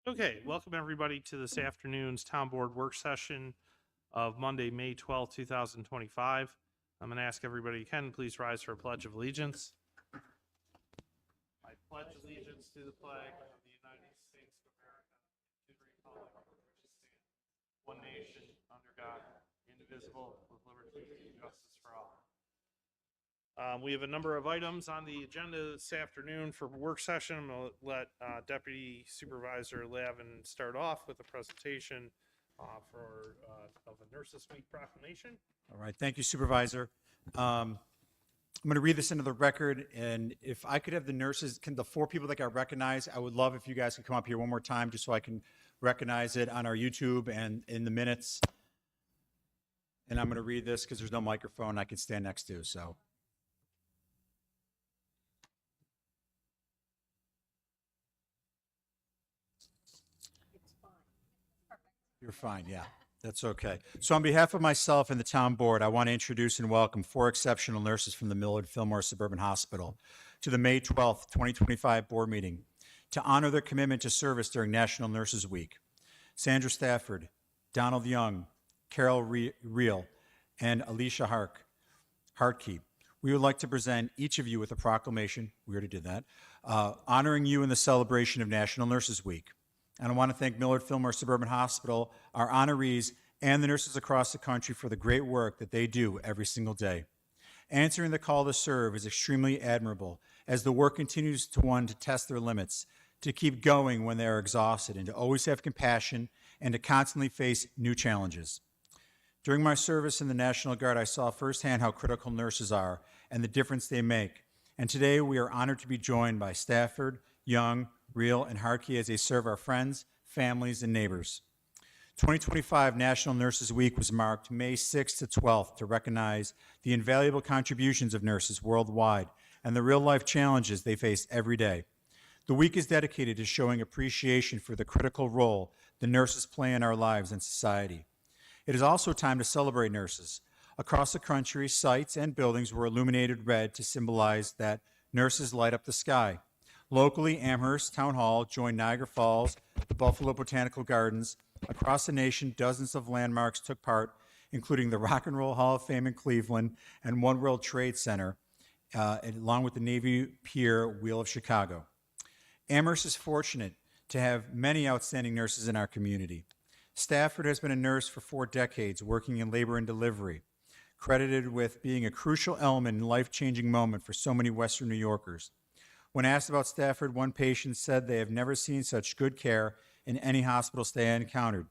Okay, welcome everybody to this afternoon's town board work session of Monday, May 12th, 2025. I'm going to ask everybody who can please rise for a pledge of allegiance. I pledge allegiance to the flag of the United States of America, to the republic for which it stands, one nation, under God, indivisible, with liberty and justice for all. We have a number of items on the agenda this afternoon for work session. I'm going to let Deputy Supervisor Lavin start off with a presentation of a Nurses Week proclamation. All right, thank you, Supervisor. I'm going to read this into the record, and if I could have the nurses, the four people that got recognized, I would love if you guys could come up here one more time just so I can recognize it on our YouTube and in the minutes. And I'm going to read this because there's no microphone I can stand next to, so. You're fine, yeah. That's okay. So on behalf of myself and the town board, I want to introduce and welcome four exceptional nurses from the Millard Fillmore Suburban Hospital to the May 12th, 2025 board meeting to honor their commitment to service during National Nurses Week. Sandra Stafford, Donald Young, Carol Reel, and Alicia Hartke. We would like to present each of you with a proclamation, we already did that, honoring you in the celebration of National Nurses Week. And I want to thank Millard Fillmore Suburban Hospital, our honorees, and the nurses across the country for the great work that they do every single day. Answering the call to serve is extremely admirable as the work continues to test their limits, to keep going when they are exhausted, and to always have compassion and to constantly face new challenges. During my service in the National Guard, I saw firsthand how critical nurses are and the difference they make. And today we are honored to be joined by Stafford, Young, Reel, and Hartke as they serve our friends, families, and neighbors. 2025 National Nurses Week was marked May 6th to 12th to recognize the invaluable contributions of nurses worldwide and the real-life challenges they face every day. The week is dedicated to showing appreciation for the critical role the nurses play in our lives and society. It is also time to celebrate nurses. Across the country, sites and buildings were illuminated red to symbolize that nurses light up the sky. Locally, Amherst Town Hall joined Niagara Falls, the Buffalo Botanical Gardens. Across the nation, dozens of landmarks took part, including the Rock and Roll Hall of Fame in Cleveland and One World Trade Center, along with the Navy Pier Wheel of Chicago. Amherst is fortunate to have many outstanding nurses in our community. Stafford has been a nurse for 4 decades, working in labor and delivery, credited with being a crucial element in a life-changing moment for so many Western New Yorkers. When asked about Stafford, one patient said they have never seen such good care in any hospital stay I encountered.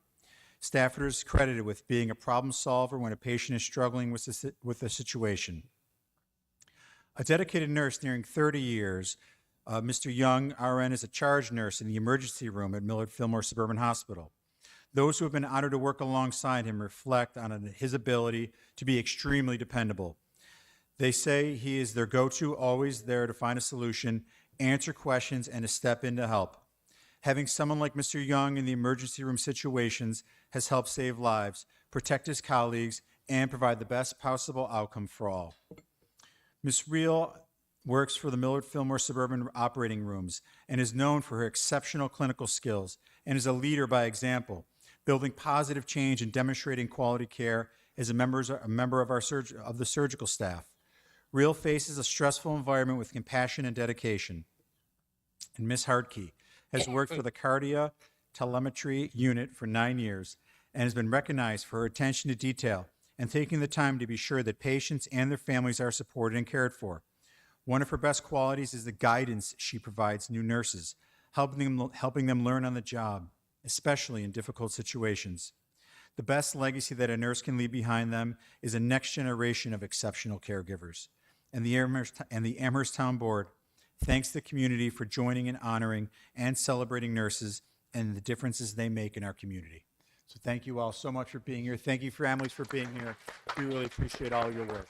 Stafford is credited with being a problem solver when a patient is struggling with a situation. A dedicated nurse nearing 30 years, Mr. Young, RN, is a charge nurse in the emergency room at Millard Fillmore Suburban Hospital. Those who have been honored to work alongside him reflect on his ability to be extremely dependable. They say he is their go-to, always there to find a solution, answer questions, and to step in to help. Having someone like Mr. Young in the emergency room situations has helped save lives, protect his colleagues, and provide the best possible outcome for all. Ms. Reel works for the Millard Fillmore Suburban Operating Rooms and is known for her exceptional clinical skills and is a leader by example, building positive change and demonstrating quality care as a member of the surgical staff. Reel faces a stressful environment with compassion and dedication. And Ms. Hartke has worked for the Cardia Telemetry Unit for 9 years and has been recognized for her attention to detail and taking the time to be sure that patients and their families are supported and cared for. One of her best qualities is the guidance she provides new nurses, helping them learn on the job, especially in difficult situations. The best legacy that a nurse can leave behind them is a next generation of exceptional caregivers. And the Amherst Town Board thanks the community for joining and honoring and celebrating nurses and the differences they make in our community. So thank you all so much for being here. Thank you, families, for being here. We really appreciate all your work.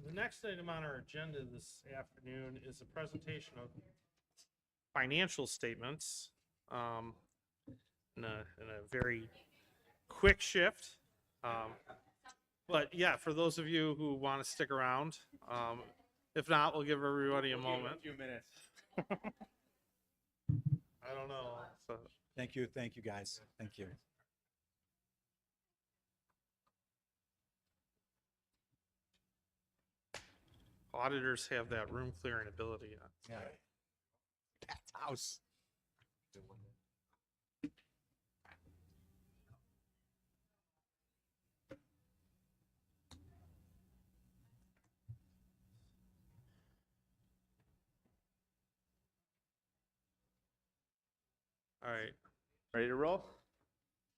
The next item on our agenda this afternoon is a presentation of financial statements in a very quick shift. Um, but yeah, for those of you who want to stick around, if not, we'll give everybody a moment. A few minutes. I don't know. So, Thank you guys. Thank you. auditors have that room clearing ability. Yeah. Pat's house. All right. Ready to roll?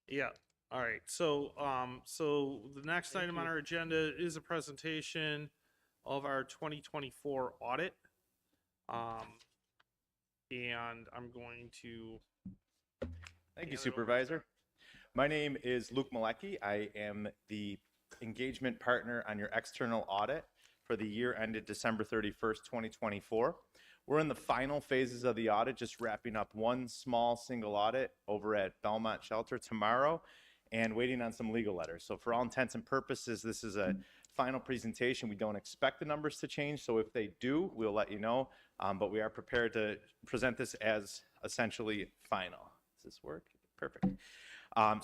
Yeah. All right. So the next item on our agenda is a presentation of our 2024 audit. And I'm going to. Thank hand it over you, to Supervisor. My name is Luke Malecki. I am the engagement partner on your external audit for the year ended December 31st, 2024. We're in the final phases of the audit, just wrapping up one small single audit over at Belmont Shelter tomorrow and waiting on some legal letters. So for all intents and purposes, this is a final presentation. We don't expect the numbers to change, so if they do, we'll let you know. But we are prepared to present this as essentially final. Does this work? Perfect.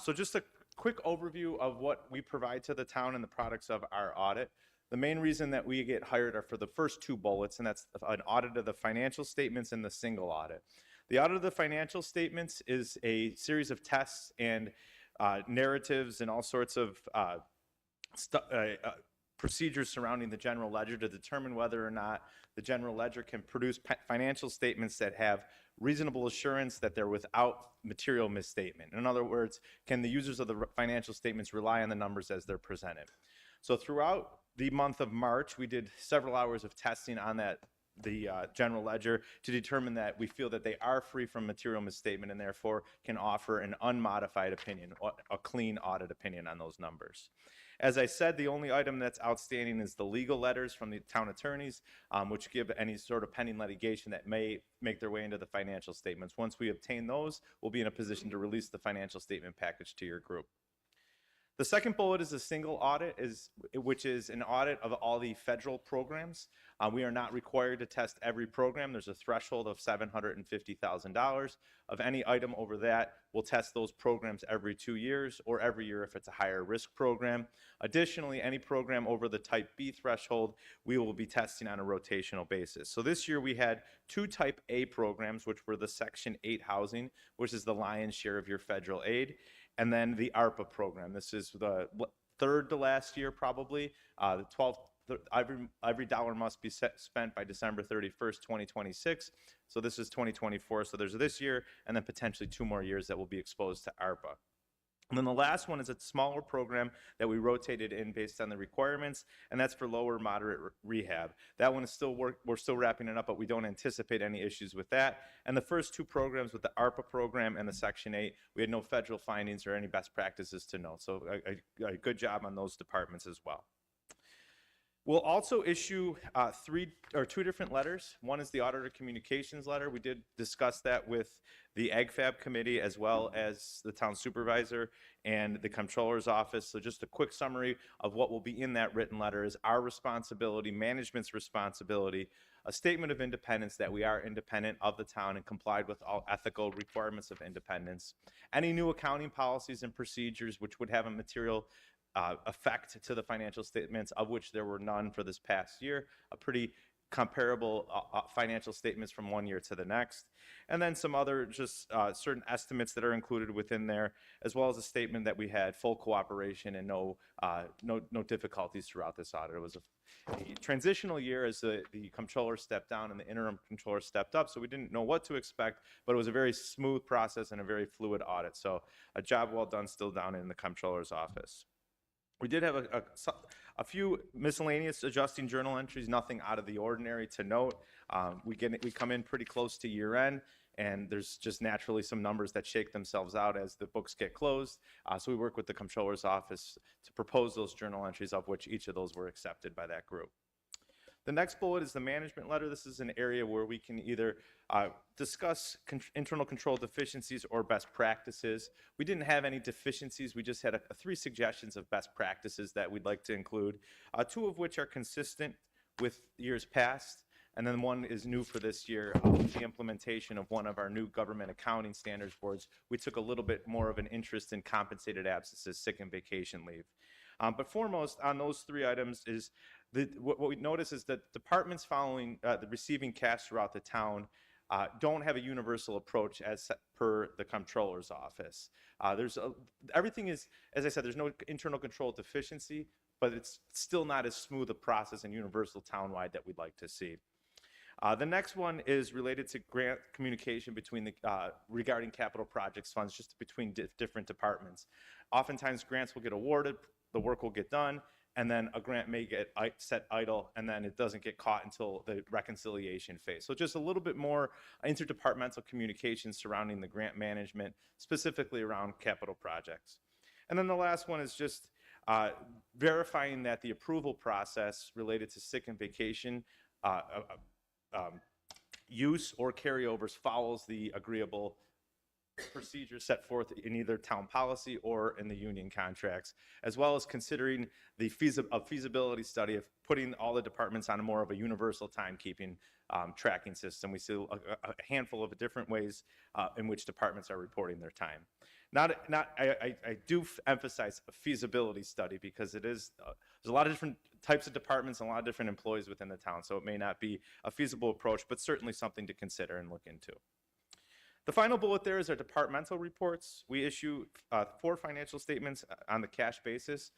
So just a quick overview of what we provide to the town and the products of our audit. The main reason that we get hired are for the first two bullets, and that's an audit of the financial statements and the single audit. The audit of the financial statements is a series of tests and narratives and all sorts of procedures surrounding the general ledger to determine whether or not the general ledger can produce financial statements that have reasonable assurance that they're without material misstatement. In other words, can the users of the financial statements rely on the numbers as they're presented? So throughout the month of March, we did several hours of testing on the general ledger to determine that we feel that they are free from material misstatement and therefore can offer an unmodified opinion, a clean audit opinion on those numbers. As I said, the only item that's outstanding is the legal letters from the town attorneys, which give any sort of pending litigation that may make their way into the financial statements. Once we obtain those, we'll be in a position to release the financial statement package to your group. The second bullet is a single audit, which is an audit of all the federal programs. We are not required to test every program. There's a threshold of $750,000. Of any item over that, we'll test those programs every 2 years or every year if it's a higher risk program. Additionally, any program over the type B threshold, we will be testing on a rotational basis. So this year we had 2 type A programs, which were the Section 8 housing, which is the lion's share of your federal aid, and then the ARPA program. This is the third to last year, probably. Every dollar must be spent by December 31st, 2026. So this is 2024. So there's this year and then potentially 2 more years that will be exposed to ARPA. And then the last one is a smaller program that we rotated in based on the requirements, and that's for lower moderate rehab. That one is still we're still wrapping it up, but we don't anticipate any issues with that. And the first 2 programs with the ARPA program and the Section 8, we had no federal findings or any best practices to note. So a good job on those departments as well. We'll also issue 2 different letters. One is the auditor communications letter. We did discuss that with the AgFab committee as well as the town supervisor and the comptroller's office. So just a quick summary of what will be in that written letter is our responsibility, management's responsibility, a statement of independence that we are independent of the town and complied with all ethical requirements of independence. Any new accounting policies and procedures which would have a material effect to the financial statements, of which there were none for this past year, a pretty comparable financial statements from one year to the next, and then some other just certain estimates that are included within there, as well as a statement that we had full cooperation and no difficulties throughout this audit. It was a transitional year as the comptroller stepped down and the interim controller stepped up, so we didn't know what to expect, but it was a very smooth process and a very fluid audit. So a job well done still down in the comptroller's office. We did have a few miscellaneous adjusting journal entries, nothing out of the ordinary to note. We come in pretty close to year end, and there's just naturally some numbers that shake themselves out as the books get closed. So we work with the comptroller's office to propose those journal entries, of which each of those were accepted by that group. The next bullet is the management letter. This is an area where we can either discuss internal control deficiencies or best practices. We didn't have any deficiencies. We just had 3 suggestions of best practices that we'd like to include, 2 of which are consistent with years past, and then 1 is new for this year, the implementation of one of our new government accounting standards boards. We took a little bit more of an interest in compensated absences, sick and vacation leave. But foremost on those 3 items is what we notice is that departments following the receiving cash throughout the town don't have a universal approach as per the comptroller's office. Everything is, as I said, there's no internal control deficiency, but it's still not as smooth a process and universal townwide that we'd like to see. The next one is related to grant communication between regarding capital projects funds, just between different departments. Oftentimes grants will get awarded, the work will get done, and then a grant may get set idle, and then it doesn't get caught until the reconciliation phase. So just a little bit more interdepartmental communication surrounding the grant management, specifically around capital projects. And then the last one is just verifying that the approval process related to sick and vacation use or carryovers follows the agreeable procedures set forth in either town policy or in the union contracts, as well as considering the feasibility study of putting all the departments on more of a universal timekeeping tracking system. We see a handful of different ways in which departments are reporting their time. I do emphasize a feasibility study because it is, there's a lot of different types of departments and a lot of different employees within the town, so it may not be a feasible approach, but certainly something to consider and look into. The final bullet there is our departmental reports. We issue 4 financial statements on the cash basis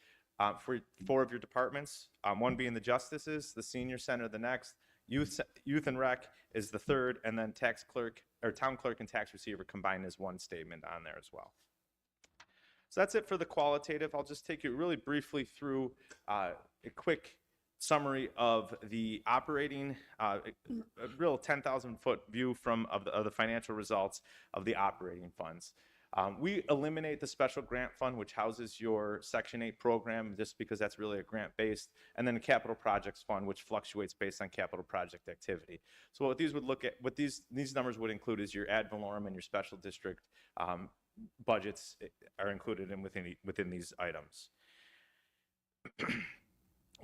for 4 of your departments, 1 being the justices, the senior center the next, youth and rec is the 3rd, and then tax clerk or town clerk and tax receiver combined as 1 statement on there as well. So that's it for the qualitative. I'll just take you really briefly through a quick summary of the operating, a real 10,000-foot view of the financial results of the operating funds. We eliminate the special grant fund, which houses your Section 8 program, just because that's really a grant-based, and then the capital projects fund, which fluctuates based on capital project activity. So what these would look at, what these numbers would include is your ad valorem and your special district budgets are included within these items.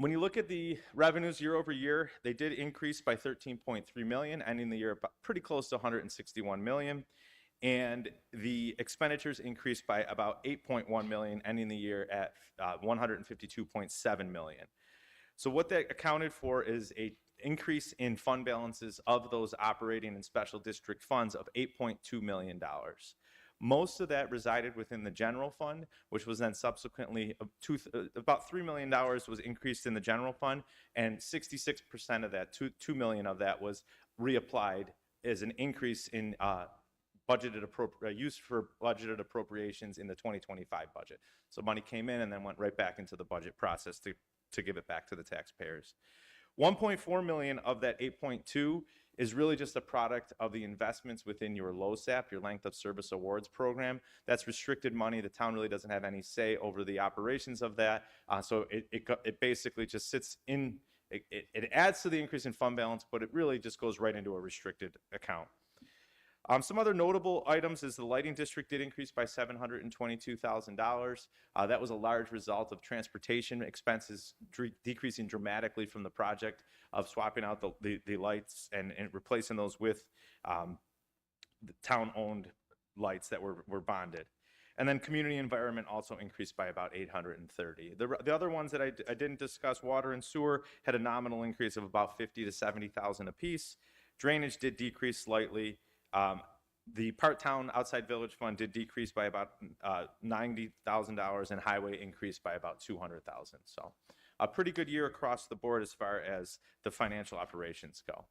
When you look at the revenues year over year, they did increase by 13.3 million, ending the year pretty close to 161 million. And the expenditures increased by about 8.1 million, ending the year at 152.7 million. So what that accounted for is an increase in fund balances of those operating and special district funds of $8.2 million. Most of that resided within the general fund, which was then subsequently about $3 million was increased in the general fund, and 66% of that, $2 million of that, was reapplied as an increase in use for budgeted appropriations in the 2025 budget. So money came in and then went right back into the budget process to give it back to the taxpayers. 1.4 million of that 8.2 is really just a product of the investments within your LOSAP, your Length of Service Awards program. That's restricted money. The town really doesn't have any say over the operations of that. So it basically just sits in, it adds to the increase in fund balance, but it really just goes right into a restricted account. Some other notable items is the lighting district did increase by $722,000. That was a large result of transportation expenses decreasing dramatically from the project of swapping out the lights and replacing those with the town-owned lights that were bonded. And then community environment also increased by about 830. The other ones that I didn't discuss, water and sewer, had a nominal increase of about 50 to 70,000 apiece. Drainage did decrease slightly. The part-town outside village fund did decrease by about $90,000, and highway increased by about $200,000. So a pretty good year across the board as far as the financial operations go.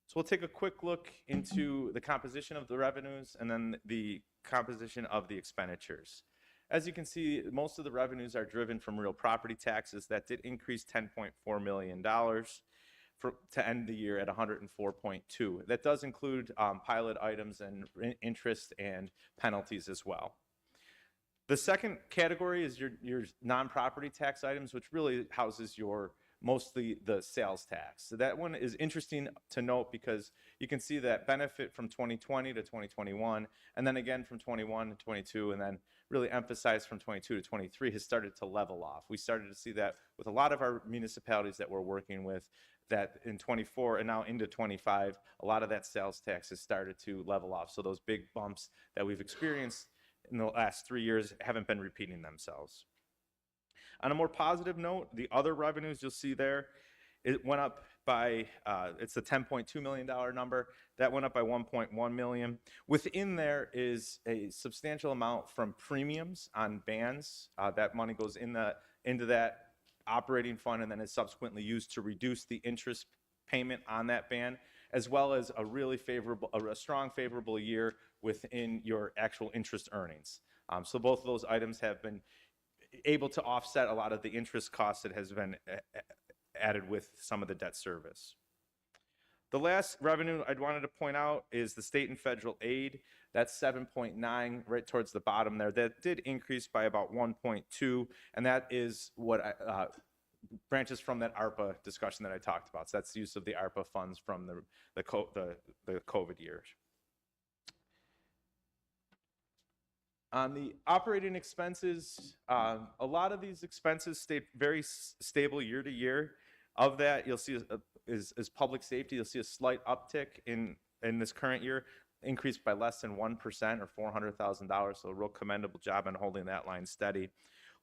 So we'll take a quick look into the composition of the revenues and then the composition of the expenditures. As you can see, most of the revenues are driven from real property taxes. That did increase $10.4 million. To end the year at 104.2. That does include pilot items and interest and penalties as well. The second category is your non-property tax items, which really houses your mostly the sales tax. So that one is interesting to note because you can see that benefit from 2020 to 2021, and then again from 21 to 22, and then really emphasized from 22 to 23 has started to level off. We started to see that with a lot of our municipalities that we're working with, that in 24 and now into 25, a lot of that sales tax has started to level off. So those big bumps that we've experienced in the last 3 years haven't been repeating themselves. On a more positive note, the other revenues you'll see there, it went up by, it's a $10.2 million number. That went up by $1.1 million. Within there is a substantial amount from premiums on bands. That money goes into that operating fund and then is subsequently used to reduce the interest payment on that band, as well as a really favorable, a strong favorable year within your actual interest earnings. So both of those items have been able to offset a lot of the interest costs that has been added with some of the debt service. The last revenue I'd wanted to point out is the state and federal aid. That's 7.9 right towards the bottom there. That did increase by about 1.2, and that is what branches from that ARPA discussion that I talked about. So that's the use of the ARPA funds from the COVID years. On the operating expenses, a lot of these expenses stayed very stable year to year. Of that, you'll see is public safety. You'll see a slight uptick in this current year, increased by less than 1% or $400,000. So a real commendable job on holding that line steady.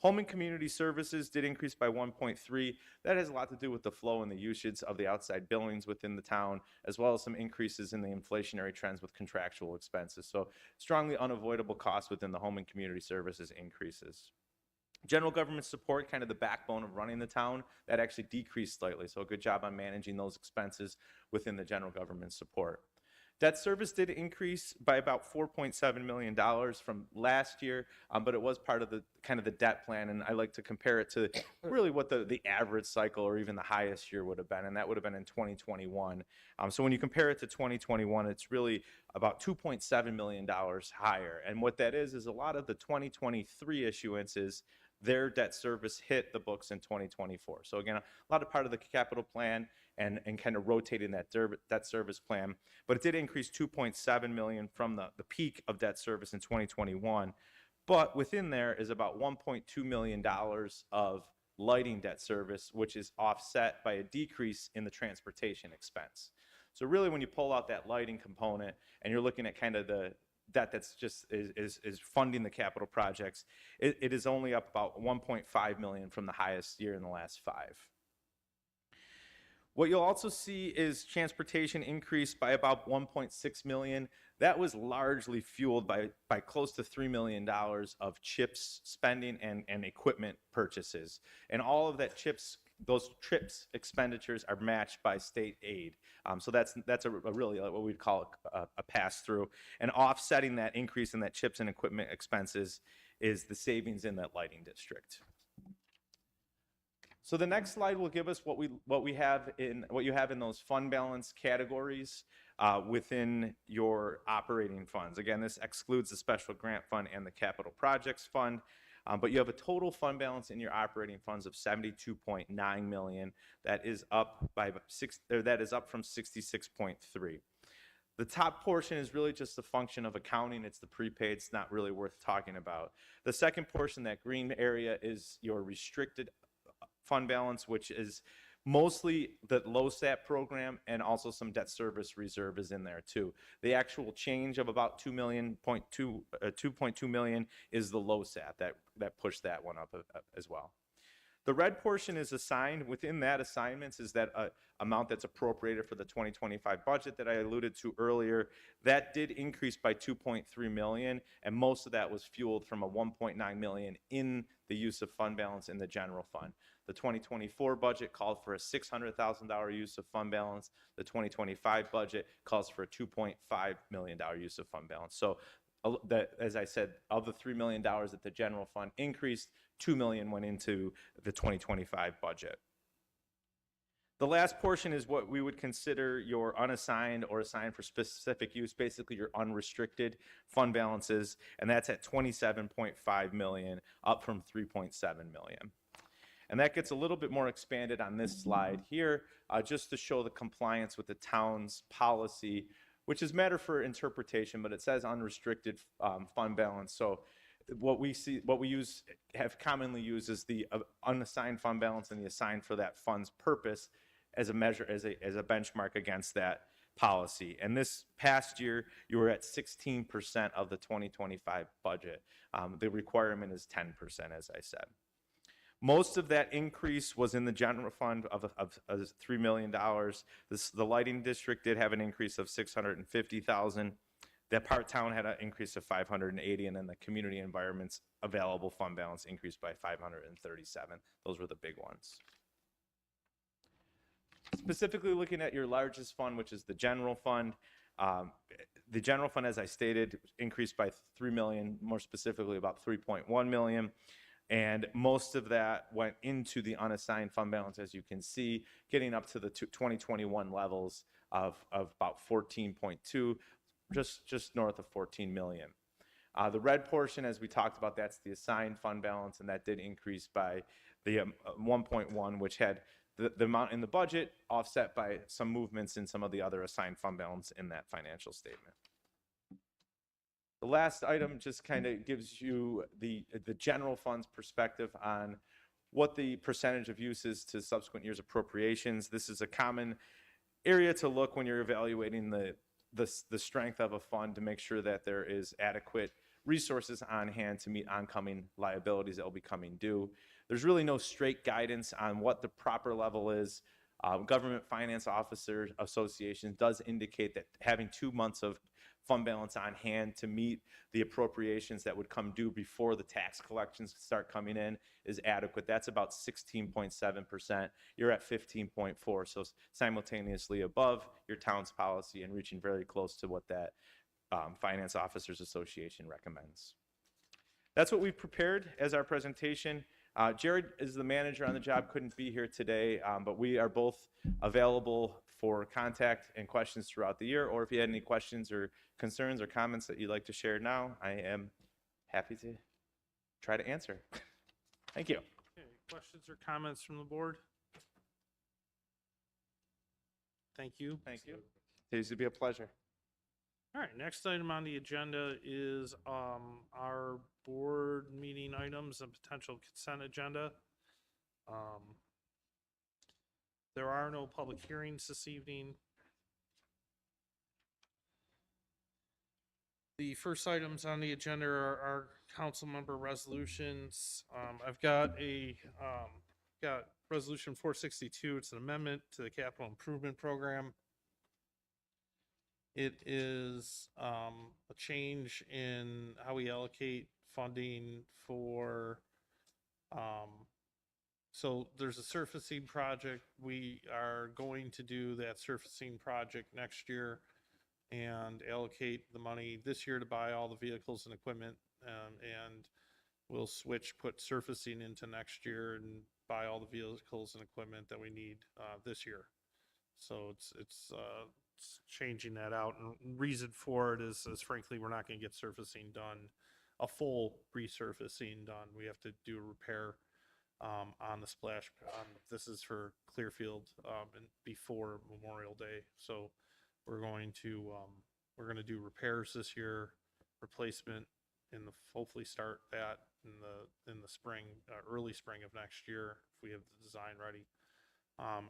Home and community services did increase by 1.3. That has a lot to do with the flow and the usage of the outside billings within the town, as well as some increases in the inflationary trends with contractual expenses. So strongly unavoidable costs within the home and community services increases. General government support, kind of the backbone of running the town, that actually decreased slightly. So a good job on managing those expenses within the general government support. Debt service did increase by about $4.7 million from last year, but it was part of the kind of the debt plan, and I like to compare it to really what the average cycle or even the highest year would have been, and that would have been in 2021. So when you compare it to 2021, it's really about $2.7 million higher, and what that is a lot of the 2023 issuances, their debt service hit the books in 2024. So again, a lot of part of the capital plan and kind of rotating that debt service plan. But it did increase $2.7 million from the peak of debt service in 2021. But within there is about $1.2 million of lighting debt service, which is offset by a decrease in the transportation expense. So really when you pull out that lighting component and you're looking at kind of the that's just is funding the capital projects, it is only up about 1.5 million from the highest year in the last 5. What you'll also see is transportation increased by about 1.6 million. That was largely fueled by close to $3 million of CHIPS spending and equipment purchases. And all of that those CHIPS expenditures are matched by state aid. So that's a really what we'd call a pass-through. And offsetting that increase in that CHIPS and equipment expenses is the savings in that lighting district. So the next slide will give us what you have in those fund balance categories within your operating funds. Again, this excludes the special grant fund and the capital projects fund. But you have a total fund balance in your operating funds of $72.9 million. That is up from 66.3. The top portion is really just a function of accounting. It's the prepaid. It's not really worth talking about. The second portion, that green area, is your restricted fund balance, which is mostly the LoSAP program, and also some debt service reserve is in there too. The actual change of about $2.2 million is the LoSAP that pushed that one up as well. The red portion is assigned. Within that assignments is that amount that's appropriated for the 2025 budget that I alluded to earlier. That did increase by $2.3 million, and most of that was fueled from a $1.9 million in the use of fund balance in the general fund. The 2024 budget called for a $600,000 use of fund balance. The 2025 budget calls for a $2.5 million use of fund balance. So as I said, of the $3 million that the general fund increased, $2 million went into the 2025 budget. The last portion is what we would consider your unassigned or assigned for specific use, basically your unrestricted fund balances, and that's at $27.5 million, up from $3.7 million. And that gets a little bit more expanded on this slide here, just to show the compliance with the town's policy, which is matter for interpretation, but it says unrestricted fund balance. So what we have commonly used is the unassigned fund balance and the assigned for that fund's purpose as a measure, as a benchmark against that policy. And this past year, you were at 16% of the 2025 budget. The requirement is 10%, as I said. Most of that increase was in the general fund of $3 million. The lighting district did have an increase of $650,000. The part town had an increase of $580, and then the community environments available fund balance increased by $537. Those were the big ones. Specifically looking at your largest fund, which is the general fund. The general fund, as I stated, increased by $3 million, more specifically about $3.1 million. And most of that went into the unassigned fund balance, as you can see, getting up to the 2021 levels of about 14.2, just north of 14 million. The red portion, as we talked about, that's the assigned fund balance, and that did increase by the 1.1, which had the amount in the budget offset by some movements in some of the other assigned fund balance in that financial statement. The last item just kind of gives you the general fund's perspective on what the percentage of use is to subsequent years appropriations. This is a common area to look when you're evaluating the strength of a fund to make sure that there is adequate resources on hand to meet oncoming liabilities that will be coming due. There's really no straight guidance on what the proper level is. Government Finance Officer Association does indicate that having 2 months of fund balance on hand to meet the appropriations that would come due before the tax collections start coming in is adequate. That's about 16.7%. You're at 15.4%, so simultaneously above your town's policy and reaching very close to what that Finance Officers Association recommends. That's what we've prepared as our presentation. Jared is the manager on the job, couldn't be here today, but we are both available for contact and questions throughout the year, or if you had any questions or concerns or comments that you'd like to share now, I am happy to try to answer. Thank you. Okay, questions or comments from the board? Thank you. Thank you. It used to be a pleasure. All right, next item on the agenda is our board meeting items and potential consent agenda. There are no public hearings this evening. The first items on the agenda are council member resolutions. I've got got resolution 462. It's an amendment to the capital improvement program. It is a change in how we allocate funding for, so there's a surfacing project. We are going to do that surfacing project next year and allocate the money this year to buy all the vehicles and equipment, and we'll put surfacing into next year and buy all the vehicles and equipment that we need this year. So it's changing that out, and reason for it is frankly we're not going to get surfacing done, a full resurfacing done. We have to do a repair on the splash. This is for Clearfield and before Memorial Day, so we're going to do repairs this year, replacement hopefully start that in the spring, early spring of next year if we have the design ready.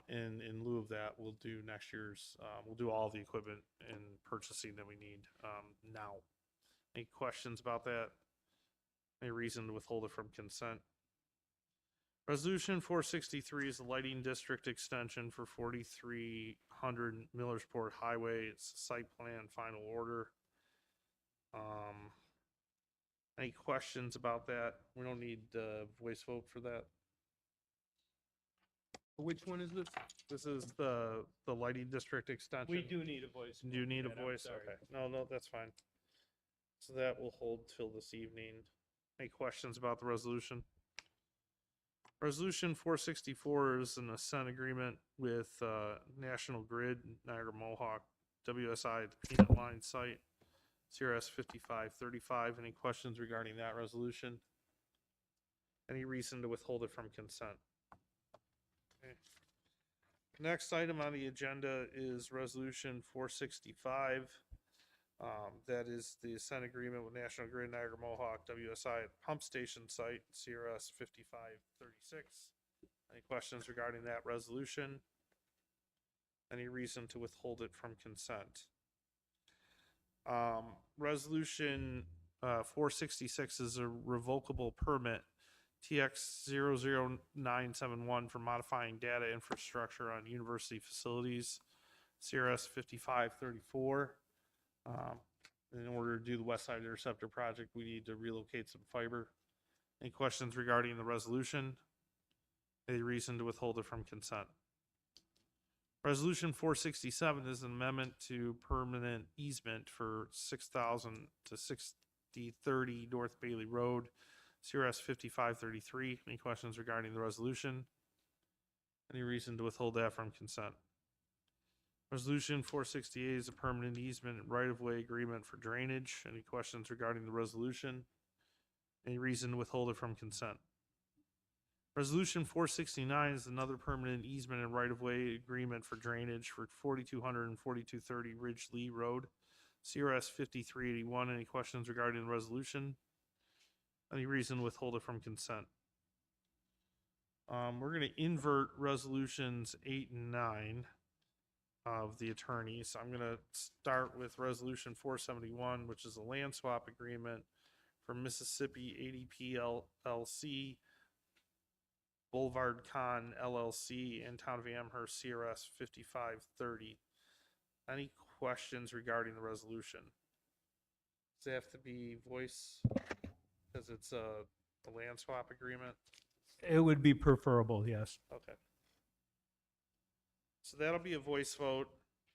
And in lieu of that, we'll do next year's, we'll do all the equipment and purchasing that we need now. Any questions about that? Any reason to withhold it from consent? Resolution 463 is the lighting district extension for 4300 Millersport Highway. It's a site plan final order. Any questions about that? We don't need voice vote for that. Which one is this? This is the lighting district extension. We do need a voice. Do you need a vote for that, I'm voice? sorry. Okay. No, that's fine. So that will hold till this evening. Any questions about the resolution? Resolution 464 is an assent agreement with National Grid, Niagara Mohawk, WSI, the Peanut Line site, CRS 5535. Any questions regarding that resolution? Any reason to withhold it from consent? Next item on the agenda is Resolution 465. That is the assent agreement with National Grid Niagara Mohawk WSI Pump Station Site, CRS 5536. Any questions regarding that resolution? Any reason to withhold it from consent? Resolution 466 is a revocable permit TX 00971 for modifying data infrastructure on university facilities, CRS 5534. In order to do the West Side Interceptor project, we need to relocate some fiber. Any questions regarding the resolution? Any reason to withhold it from consent? Resolution 467 is an amendment to permanent easement for 6,000 to 6030 North Bailey Road, CRS 5533. Any questions regarding the resolution? Any reason to withhold that from consent? Resolution 468 is a permanent easement and right-of-way agreement for drainage. Any questions regarding the resolution? Any reason to withhold it from consent? Resolution 469 is another permanent easement and right-of-way agreement for drainage for 4200 and 4230 Ridge Lee Road, CRS 5381. Any questions regarding the resolution? Any reason to withhold it from consent? We're going to invert resolutions 8 and 9 of the attorneys. I'm going to start with resolution 471, which is a land swap agreement for Mississippi ADP LLC, Boulevard Con LLC, and Town of Amherst, CRS 5530. Any questions regarding the resolution? Does it have to be voice because it's a land swap agreement? It would be preferable, yes. Okay. So that'll be a voice vote,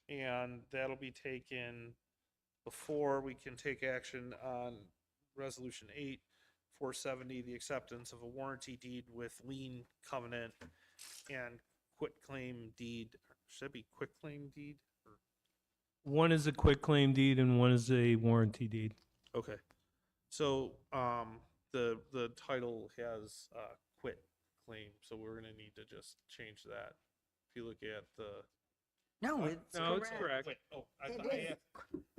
and that'll be taken before we can take action on Resolution 8, 470, the acceptance of a warranty deed with lien covenant and quitclaim deed. Should that be quitclaim deed? One is a quitclaim deed and one is a warranty deed. Okay. So the title has quit claim, so we're gonna need to just change that. If you look at the No, it's No, it's correct. correct. quit. Oh, It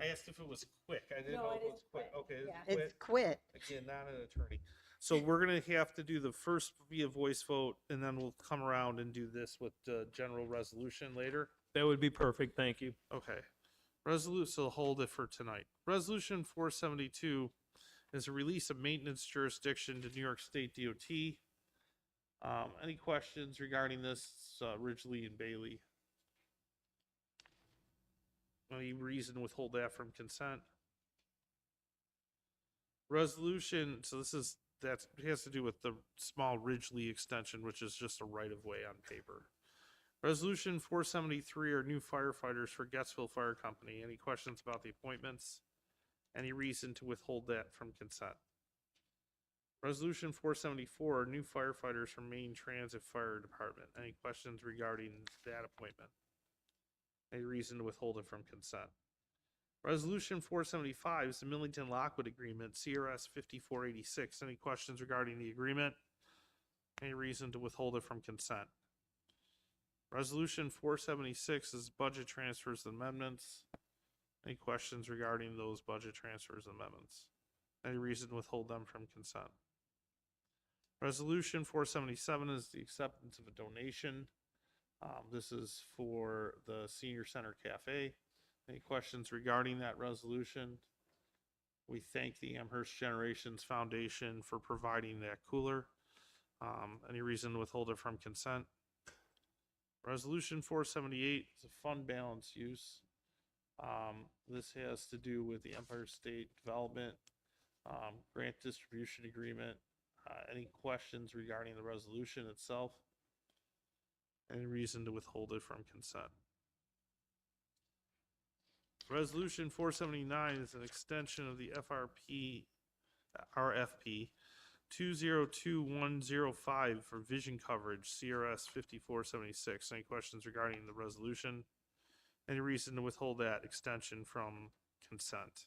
I asked if it was quick. I didn't No, know it if it is was quick. quit. Okay, it's Yeah. quit. It's quit. Again, not an attorney. So we're gonna have to do the first via voice vote, and then we'll come around and do this with the general resolution later. That would be perfect, thank you. Okay. Resolution, so hold it for tonight. Resolution 472 is a release of maintenance jurisdiction to New York State DOT. Any questions regarding this, Ridgely and Bailey? Any reason to withhold that from consent? Resolution, so that has to do with the small Ridgely extension, which is just a right-of-way on paper. Resolution 473 are new firefighters for Gettsville Fire Company. Any questions about the appointments? Any reason to withhold that from consent? Resolution 474 are new firefighters from Maine Transit Fire Department. Any questions regarding that appointment? Any reason to withhold it from consent? Resolution 475 is the Millington Lockwood Agreement, CRS 5486. Any questions regarding the agreement? Any reason to withhold it from consent? Resolution 476 is budget transfers and amendments. Any questions regarding those budget transfers and amendments? Any reason to withhold them from consent? Resolution 477 is the acceptance of a donation. This is for the Senior Center Cafe. Any questions regarding that resolution? We thank the Amherst Generations Foundation for providing that cooler. Any reason to withhold it from consent? Resolution 478 is a fund balance use. This has to do with the Empire State Development Grant Distribution Agreement. Any questions regarding the resolution itself? Any reason to withhold it from consent? Resolution 479 is an extension of the RFP 202105 for vision coverage, CRS 5476. Any questions regarding the resolution? Any reason to withhold that extension from consent?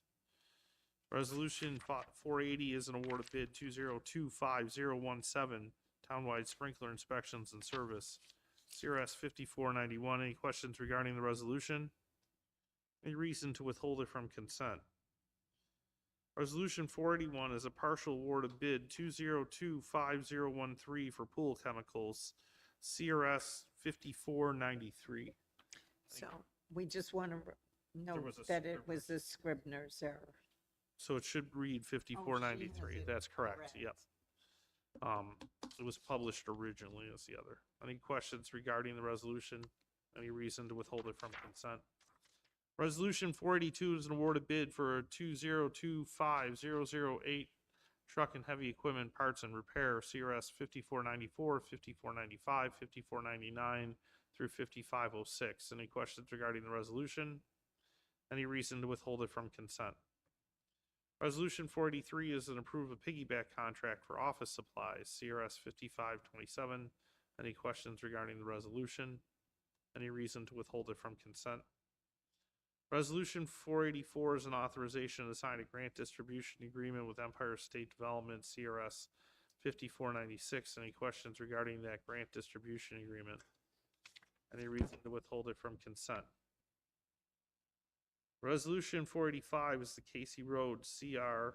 Resolution 480 is an award of bid 2025017, townwide sprinkler inspections and service, CRS 5491. Any questions regarding the resolution? Any reason to withhold it from consent? Resolution 481 is a partial award of bid 2025013 for pool chemicals, CRS 5493. So we just want to note was a that it Scribner. was a Scribner's error. So it should read 5493. it That's correct. correct. Yep. It was published originally as the other. Any questions regarding the resolution? Any reason to withhold it from consent? Resolution 482 is an awarded bid for a 2025008 truck and heavy equipment parts and repair, CRS 5494, 5495, 5499 through 5506. Any questions regarding the resolution? Any reason to withhold it from consent? Resolution 483 is an approve a piggyback contract for office supplies, CRS 5527. Any questions regarding the resolution? Any reason to withhold it from consent? Resolution 484 is an authorization to sign a grant distribution agreement with Empire State Development, CRS 5496. Any questions regarding that grant distribution agreement? Any reason to withhold it from consent? Resolution 485 is the Casey Road CR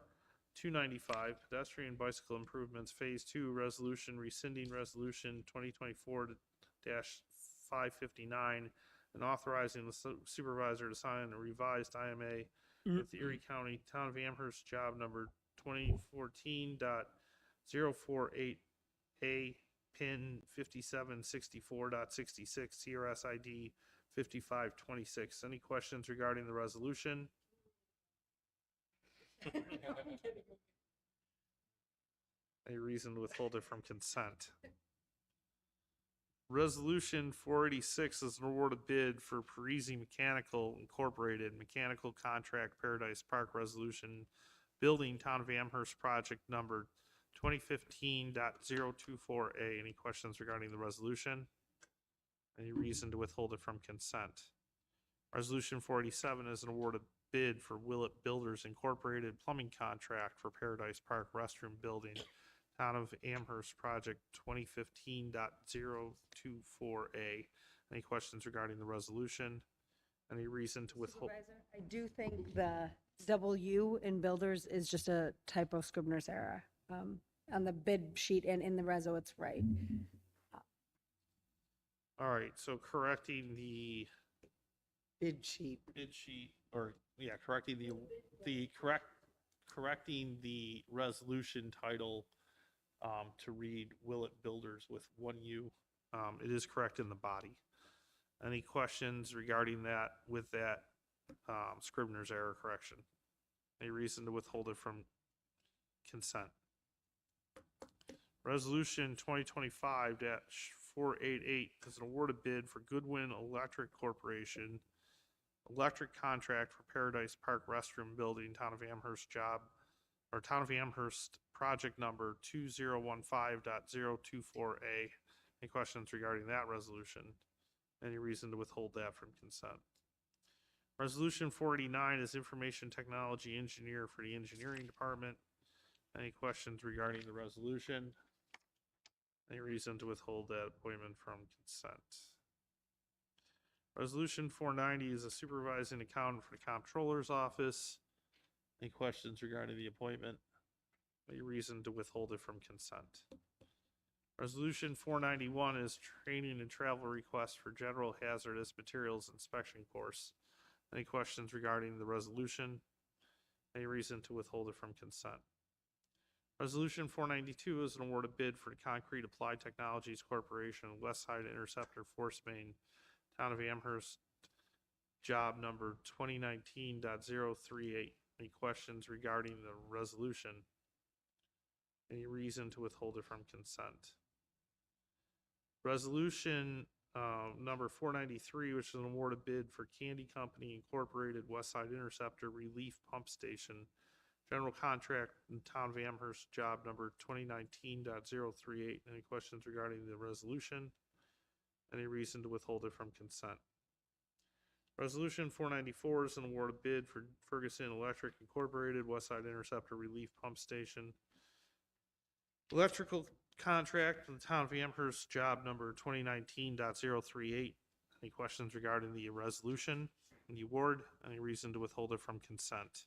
295 pedestrian bicycle improvements Phase 2 resolution rescinding resolution 2024-559 and authorizing the supervisor to sign a revised IMA with the Erie County Town of Amherst job number 2014.048A pin 5764.66 CRS ID 5526. Any questions regarding the resolution? Any reason to withhold it from consent? Resolution 486 is an award of bid for Parisi Mechanical Incorporated Mechanical Contract Paradise Park Resolution Building Town of Amherst Project Number 2015.024A. Any questions regarding the resolution? Any reason to withhold it from consent? Resolution 487 is an award of bid for Willett Builders Incorporated Plumbing Contract for Paradise Park Restroom Building, Town of Amherst Project 2015.024A. Any questions regarding the resolution? Any reason to withhold? Supervisor, I do think the W in builders is just a typo Scribner's error. On the bid sheet and in the reso, it's right. All right, so correcting the Bid sheet. bid sheet, or yeah, correcting correcting the resolution title to read Willett Builders with one U. It is correct in the body. Any questions regarding that with that Scribner's error correction? Any reason to withhold it from consent? Resolution 2025-488 is an awarded bid for Goodwin Electric Corporation, electric contract for Paradise Park Restroom Building, Town of Amherst job, or Town of Amherst project number 2015.024A. Any questions regarding that resolution? Any reason to withhold that from consent? Resolution 489 is information technology engineer for the engineering department. Any questions regarding the resolution? Any reason to withhold that appointment from consent? Resolution 490 is a supervising accountant for the comptroller's office. Any questions regarding the appointment? Any reason to withhold it from consent? Resolution 491 is training and travel request for general hazardous materials inspection course. Any questions regarding the resolution? Any reason to withhold it from consent? Resolution 492 is an awarded bid for the Concrete Applied Technologies Corporation West Side Interceptor Force Main, Town of Amherst, job number 2019.038. Any questions regarding the resolution? Any reason to withhold it from consent? Resolution number 493, which is an awarded bid for Candy Company Incorporated West Side Interceptor Relief Pump Station, general contract in Town of Amherst, job number 2019.038. Any questions regarding the resolution? Any reason to withhold it from consent? Resolution 494 is an awarded bid for Ferguson Electric Incorporated West Side Interceptor Relief Pump Station, electrical contract for the town of Amherst, job number 2019.038. Any questions regarding the resolution, the award, any reason to withhold it from consent?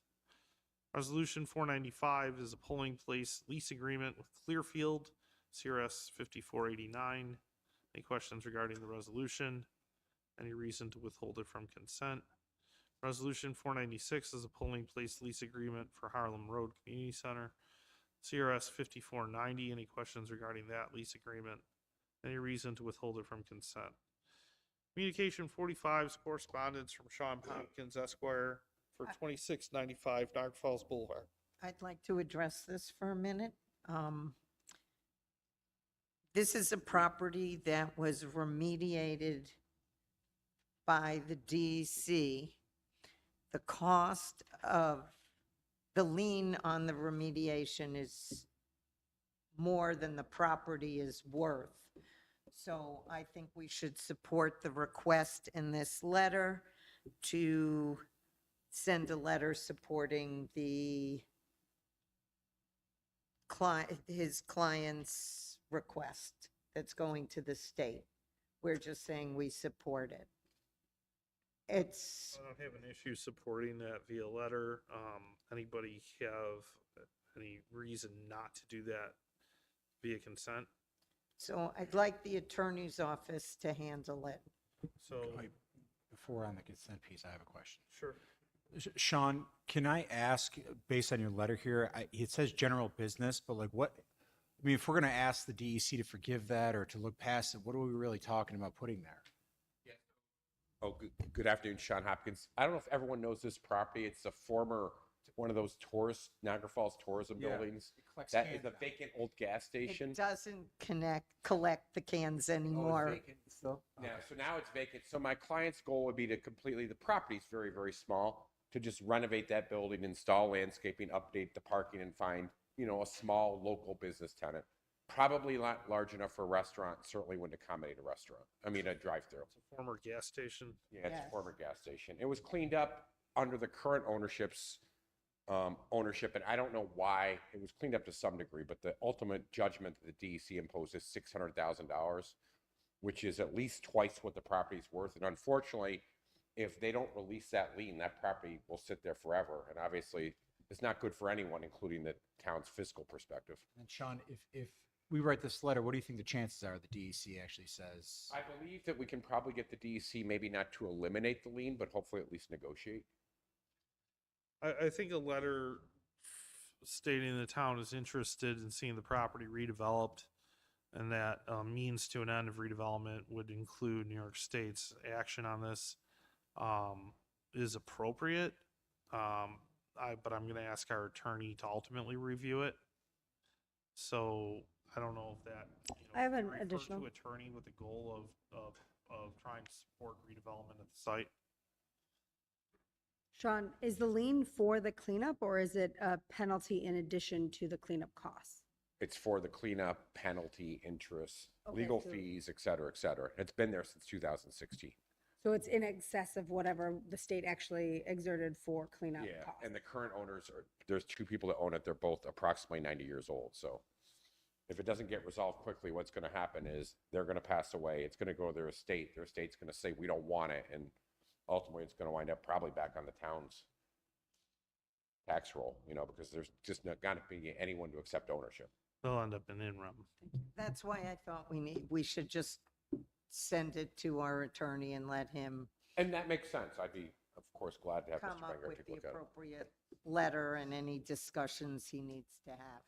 Resolution 495 is a polling place lease agreement with Clearfield, CRS 5489. Any questions regarding the resolution? Any reason to withhold it from consent? Resolution 496 is a polling place lease agreement for Harlem Road Community Center, CRS 5490. Any questions regarding that lease agreement? Any reason to withhold it from consent? Communication 45 is correspondence from Sean Hopkins Esquire for 2695 Dark Falls Boulevard. I'd like to address this for a minute. This is a property that was remediated by the DEC. The cost of the lien on the remediation is more than the property is worth. So I think we should support the request in this letter to send a letter supporting the his client's request that's going to the state. We're just saying we support it. It's, I don't have an issue supporting that via letter. Anybody have any reason not to do that via consent? so I'd like the attorney's office to handle it. So, Wait, before on the consent piece, I have a question. sure. Sean, can I ask, based on your letter here, it says general business, but like what, I mean, if we're going to ask the DEC to forgive that or to look past it, what are we really talking about putting there? Oh, good afternoon, Sean Hopkins. I don't know if everyone knows this property. It's a former, one of those tourist, Niagara Falls tourism Yeah. buildings. It collects That cans is a now. vacant old gas station. It doesn't collect the cans Oh, anymore. it's vacant still? Yeah, Okay. so now it's vacant. So my client's goal would be to completely, the property's very, very small, to just renovate that building, install landscaping, update the parking, and find, a small local business tenant. Probably not large enough for a restaurant, certainly wouldn't accommodate a restaurant. I mean, a drive-through. It's a former gas station. Yeah, it's Yes. a former gas station. It was cleaned up under the current ownership's ownership, and I don't know why. It was cleaned up to some degree, but the ultimate judgment that the DEC imposed is $600,000, which is at least twice what the property's worth. And unfortunately, if they don't release that lien, that property will sit there forever. And obviously, it's not good for anyone, including the town's fiscal perspective. And Sean, if we write this letter, what do you think the chances are the DEC actually says? I believe that we can probably get the DEC maybe not to eliminate the lien, but hopefully at least negotiate. I think a letter stating the town is interested in seeing the property redeveloped and that means to an end of redevelopment would include New York State's action on this is appropriate. But I'm going to ask our attorney to ultimately review it. So I don't know if that. I have an refer additional- to attorney with the goal of trying to support redevelopment at the site. Sean, is the lien for the cleanup or is it a penalty in addition to the cleanup costs? It's for the cleanup, penalty, interest, Okay, legal so- fees, et cetera, et cetera. It's been there since 2016. So it's in excess of whatever the state actually exerted for cleanup Yeah, costs? and the current owners there's two people that own it. They're both approximately 90 years old. So if it doesn't get resolved quickly, what's going to happen is they're going to pass away. It's going to go to their estate. Their estate's going to say, we don't want it. And ultimately, it's going to wind up probably back on the town's tax roll, because there's just not going to be anyone to accept ownership. They'll end up in interim. That's why I thought we should just send it to our attorney and let him And that makes sense. I'd be, of course, glad to have come Mr. up Wenger with take a the look at it. appropriate letter and any discussions he needs to have.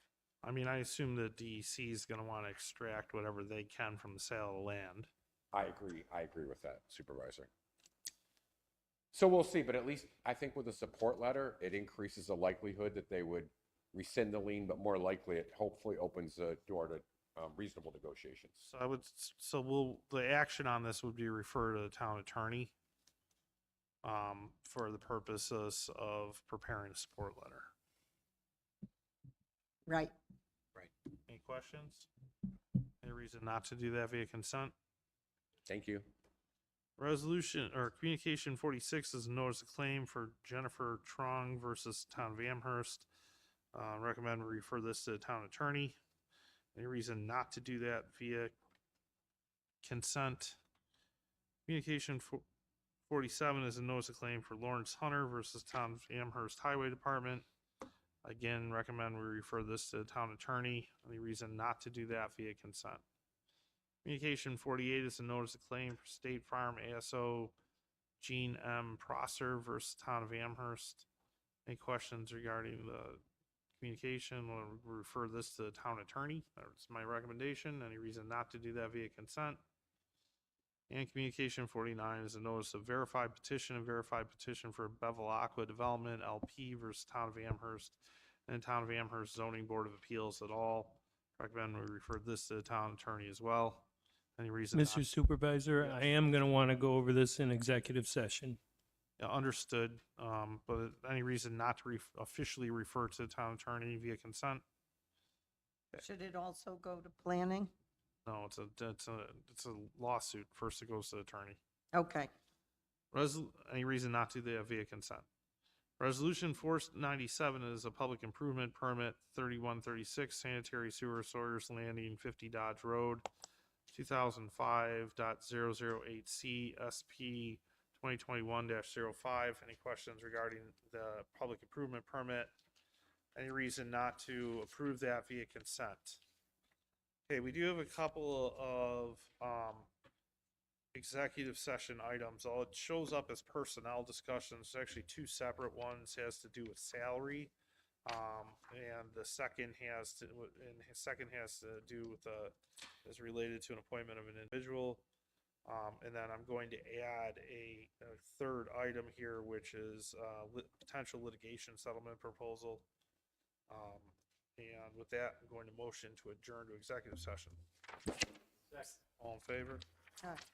I mean, I assume the DEC is going to want to extract whatever they can from the sale of the land. I agree with that, Supervisor. So we'll see, but at least I think with a support letter, it increases the likelihood that they would rescind the lien, but more likely it hopefully opens the door to reasonable negotiations. So the action on this would be refer to the town attorney for the purposes of preparing a support letter. Right. Any questions? Any reason not to do that via consent? Thank you. Resolution or communication 46 is a notice of claim for Jennifer Trong versus Town of Amherst. Recommend we refer this to the town attorney. Any reason not to do that via consent? Communication 47 is a notice of claim for Lawrence Hunter versus Town of Amherst Highway Department. Again, recommend we refer this to the town attorney. Any reason not to do that via consent? Communication 48 is a notice of claim for State Farm ASO Gene M. Prosser versus Town of Amherst. Any questions regarding the communication? We'll refer this to the town attorney. That's my recommendation. Any reason not to do that via consent? And communication 49 is a notice of verified petition for Bevel Aqua Development LP versus Town of Amherst and Town of Amherst Zoning Board of Appeals at all. Recommend we refer this to the town attorney as well. Any reason not? Mr. Supervisor, I am going to want to go over this in executive session. Yeah, understood. But any reason not to officially refer to the town attorney via consent? Should it also go to planning? No, it's a lawsuit. First it goes to the attorney. Okay. Any reason not to do that via consent? Resolution 497 is a public improvement permit 3136 sanitary sewer Sawyer's Landing 50 Dodge Road 2005.008C SP 2021-05. Any questions regarding the public improvement permit? Any reason not to approve that via consent? Okay, we do have a couple of executive session items. All it shows up as personnel discussions. There's actually two separate ones. Has to do with salary, and the second has to do with is related to an appointment of an individual. And then I'm going to add a third item here, which is potential litigation settlement proposal. And with that, I'm going to motion to adjourn to executive session. All in favor? All right.